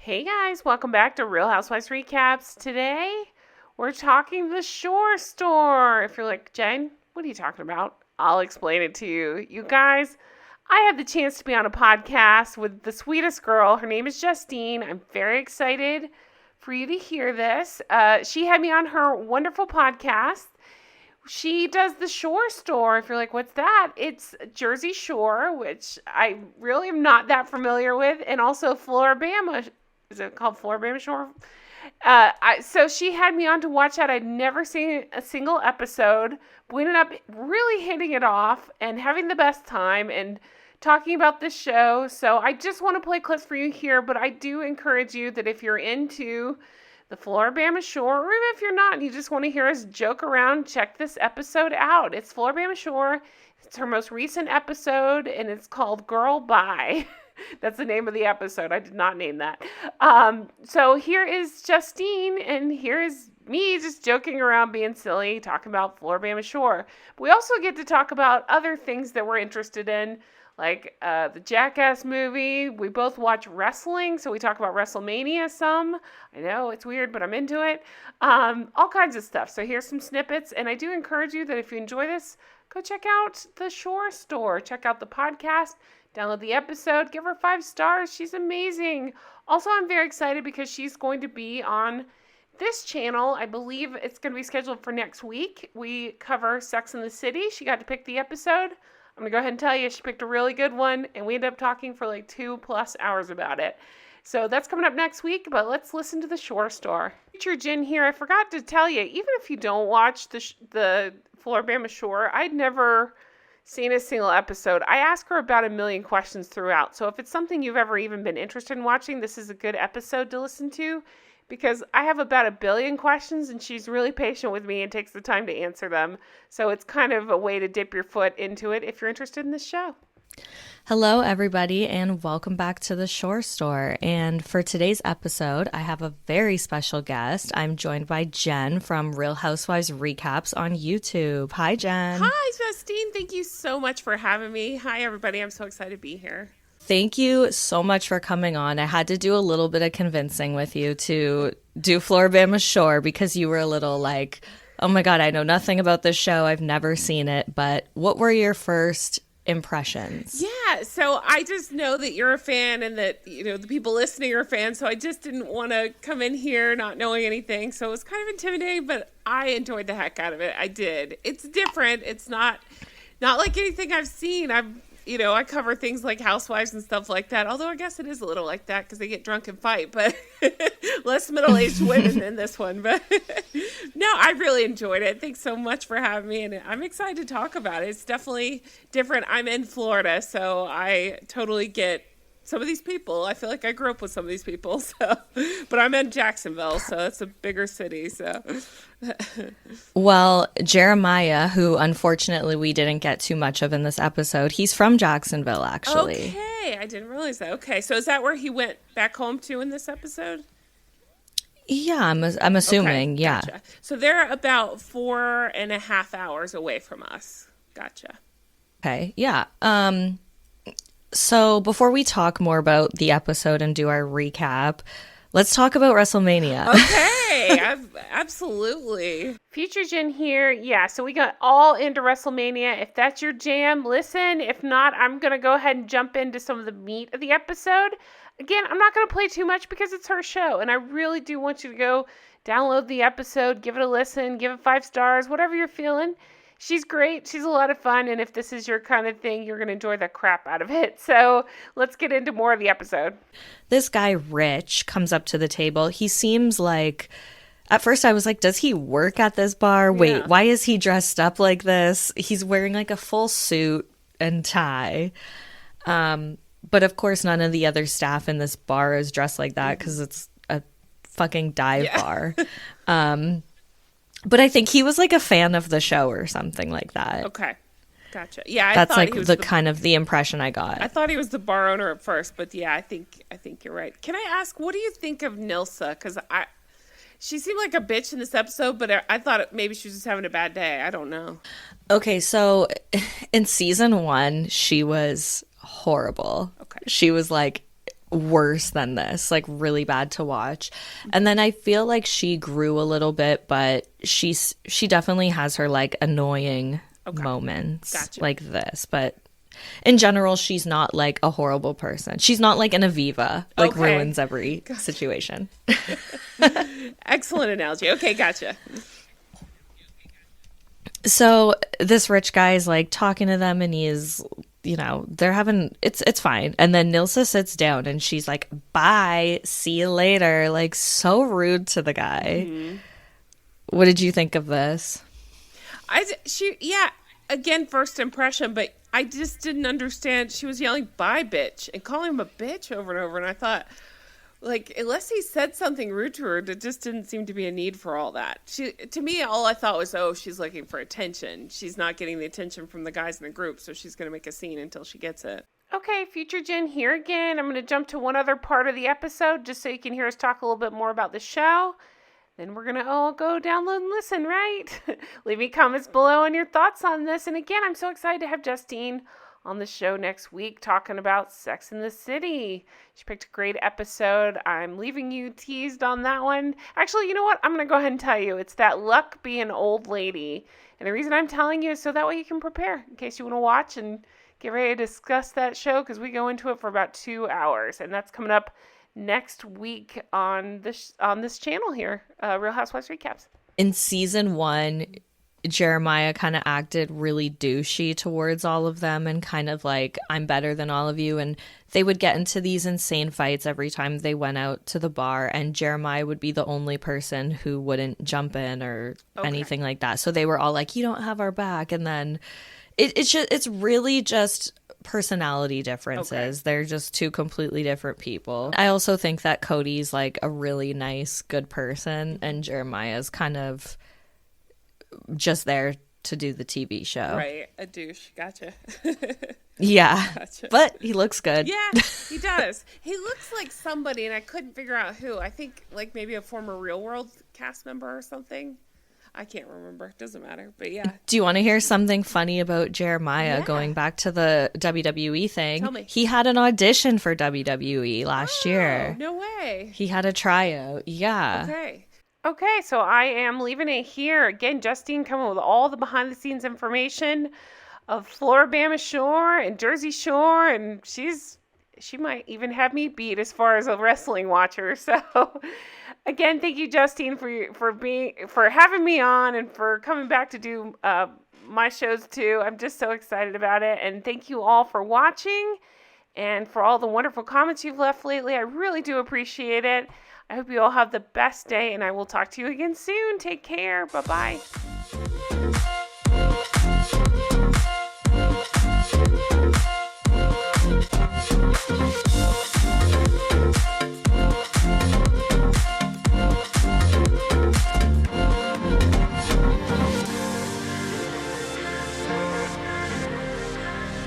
Hey guys, welcome back to Real Housewives Recaps. Today, we're talking the Shore Store. If you're like, Jen, what are you talking about? I'll explain it to you. You guys, I had the chance to be on a podcast with the sweetest girl. Her name is Justine. I'm very excited for you to hear this. She had me on her wonderful podcast. She does the Shore Store. If you're like, what's that? It's Jersey Shore, which I really am not that familiar with, and also Floribama. Is it called Floribama Shore? So she had me on to watch that. I'd never seen a single episode. But we ended up really hitting it off and having the best time and talking about this show. So I just want to play clips for you here, but I do encourage you that if you're into the Floribama Shore, or even if you're not and you just want to hear us joke around, check this episode out. It's Floribama Shore. It's her most recent episode, and it's called Girl Bye. That's the name of the episode. I did not name that. So here is Justine, and here is me just joking around, being silly, talking about Floribama Shore. But we also get to talk about other things that we're interested in, like the Jackass movie. We both watch wrestling, so we talk about WrestleMania some. I know, it's weird, but I'm into it. All kinds of stuff. So here's some snippets, and I do encourage you that if you enjoy this, go check out the Shore Store. Check out the podcast. Download the episode. Give her 5 stars. She's amazing. Also, I'm very excited because she's going to be on this channel. I believe it's going to be scheduled for next week. We cover Sex and the City. She got to pick the episode. I'm going to go ahead and tell you, she picked a really good one, and we ended up talking for like 2+ hours about it. So that's coming up next week, but let's listen to the Shore Store. Future Jen here. I forgot to tell you, even if you don't watch the Floribama Shore, I'd never seen a single episode. I ask her about 1,000,000 questions throughout. So if it's something you've ever even been interested in watching, this is a good episode to listen to because I have about 1,000,000,000 questions and she's really patient with me and takes the time to answer them. So it's kind of a way to dip your foot into it if you're interested in this show. Hello, everybody, and welcome back to the Shore Store. And for today's episode, I have a very special guest. I'm joined by Jen from Real Housewives Recaps on YouTube. Hi, Jen. Hi, Justine. Thank you so much for having me. Hi, everybody. I'm so excited to be here. Thank you so much for coming on. I had to do a little bit of convincing with you to do Floribama Shore because you were a little like, oh my God, I know nothing about this show. I've never seen it. But what were your first impressions? Yeah, so I just know that you're a fan and that, you know, the people listening are fans, so I just didn't want to come in here not knowing anything, so it was kind of intimidating, but I enjoyed the heck out of it. I did. It's different. It's not like anything I've seen. I cover things like Housewives and stuff like that, although I guess it is a little like that because they get drunk and fight, but less middle-aged women in this one. But no, I really enjoyed it. Thanks so much for having me, and I'm excited to talk about it. It's definitely different. I'm in Florida, so I totally get some of these people. I feel like I grew up with some of these people, but I'm in Jacksonville, so it's a bigger city, so... Well, Jeremiah, who unfortunately we didn't get too much of in this episode, he's from Jacksonville, actually. Okay, I didn't realize that. Okay, so is that where he went back home to in this episode? Yeah, I'm assuming, okay, yeah. Gotcha. So they're about 4.5 hours away from us. Gotcha. Okay, yeah. So before we talk more about the episode and do our recap, let's talk about WrestleMania. Okay, absolutely. Future Jen here. Yeah, so we got all into WrestleMania. If that's your jam, listen. If not, I'm going to go ahead and jump into some of the meat of the episode. Again, I'm not going to play too much because it's her show, and I really do want you to go download the episode, give it a listen, give it 5 stars, whatever you're feeling. She's great. She's a lot of fun. And if this is your kind of thing, you're going to enjoy the crap out of it. So let's get into more of the episode. This guy, Rich, comes up to the table. He seems like, at first I was like, does he work at this bar? Wait, why is he dressed up like this? He's wearing like a full suit and tie. But of course, none of the other staff in this bar is dressed like that because it's a fucking dive bar. But I think he was like a fan of the show or something like that. Okay. Gotcha. Yeah, that's like the kind of the impression I got. I thought he was the bar owner at first, but yeah, I think you're right. Can I ask, what do you think of Nilsa? Because she seemed like a bitch in this episode, but I thought maybe she was just having a bad day. I don't know. Okay, so in season 1, she was horrible. Okay. She was like worse than this, like really bad to watch. And then I feel like she grew a little bit, but she definitely has her like annoying moments like this. But in general, she's not like a horrible person. She's not like an Aviva, like ruins every situation. Excellent analogy. Okay, gotcha. So this rich guy is like talking to them, and he is, you know, they're having, it's fine. And then Nilsa sits down and she's like, bye, see you later. Like, so rude to the guy. Mm-hmm. What did you think of this? Again, first impression, but I just didn't understand. She was yelling, bye, bitch, and calling him a bitch over and over. And I thought, like, unless he said something rude to her, there just didn't seem to be a need for all that. To me, all I thought was, she's looking for attention. She's not getting the attention from the guys in the group, so she's going to make a scene until she gets it. Okay, Future Jen here again. I'm going to jump to one other part of the episode just so you can hear us talk a little bit more about the show. Then we're going to all go download and listen, right? Leave me comments below on your thoughts on this. And again, I'm so excited to have Justine on the show next week talking about Sex in the City. She picked a great episode. I'm leaving you teased on that one. Actually, you know what? I'm going to go ahead and tell you. It's that luck being an old lady. And the reason I'm telling you is so that way you can prepare in case you want to watch and get ready to discuss that show, because we go into it for about 2 hours. And that's coming up next week on this channel here, Real Housewives Recaps. In season 1, Jeremiah kind of acted really douchey towards all of them and kind of like, I'm better than all of you. And they would get into these insane fights every time they went out to the bar, and Jeremiah would be the only person who wouldn't jump in or anything like that. So they were all like, you don't have our back. And then it's really just personality differences. They're just two completely different people. I also think that Cody's like a really nice, good person, and Jeremiah's kind of just there to do the TV show. Right, a douche. Gotcha. Yeah, gotcha. But he looks good. Yeah, he does. He looks like somebody, and I couldn't figure out who. I think like maybe a former Real World cast member or something. I can't remember. It doesn't matter. But yeah. Do you want to hear something funny about Jeremiah going back to the WWE thing? Tell me. He had an audition for WWE last year. No way. He had a tryout. Yeah. Okay, so I am leaving it here. Again, Justine coming with all the behind-the-scenes information of Floribama Shore and Jersey Shore, and she might even have me beat as far as a wrestling watcher. So, again, thank you, Justine, for having me on and for coming back to do my shows too. I'm just so excited about it, and thank you all for watching and for all the wonderful comments you've left lately. I really do appreciate it. I hope you all have the best day, and I will talk to you again soon. Take care. Bye-bye.